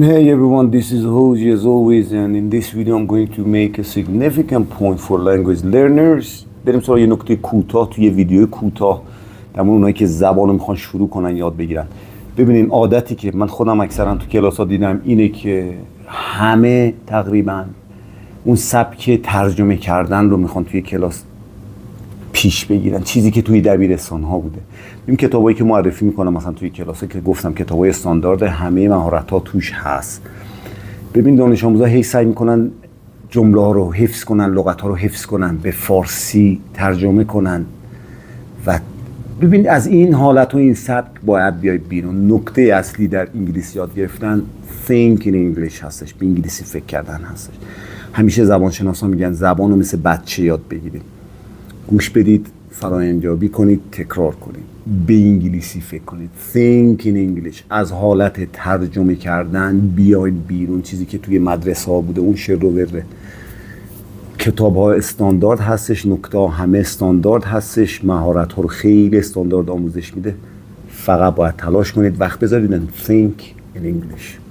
Hey everyone, this is Hoji as always, and in this video I'm going to make a significant point for language learners. بریم سراغ یه نکته کوتاه توی ویدیو کوتاه در مورد اونایی که زبان رو میخوان شروع کنن یاد بگیرن. ببینین عادتی که من خودم اکثرا تو کلاس‌ها دیدم اینه که همه تقریبا اون سبک ترجمه کردن رو میخوان توی کلاس پیش بگیرن، چیزی که توی دبیرستان ها بوده. این کتابایی که معرفی میکنم مثلا توی کلاسه که گفتم کتابای استاندارد، همه مهارت ها توش هست. ببین دانش آموزا هی سعی میکنن جمله ها رو حفظ کنن، لغت ها رو حفظ کنن، به فارسی ترجمه کنن و ببین از این حالت و این سبک باید بیای بیرون. نکته اصلی در انگلیسی یاد گرفتن think in English هستش، به انگلیسی فکر کردن هستش. همیشه زبانشناسا میگن زبان رو مثل بچه یاد بگیرید. گوش بدید، فرایندیابی کنید، تکرار کنید، به انگلیسی فکر کنید. think in English. از حالت ترجمه کردن بیاید بیرون. چیزی که توی مدرسه ها بوده اون شعر و وره. کتاب ها استاندارد هستش، نکته ها همه استاندارد هستش، مهارت ها رو خیلی استاندارد آموزش میده. فقط باید تلاش کنید، وقت بذارید and think in English.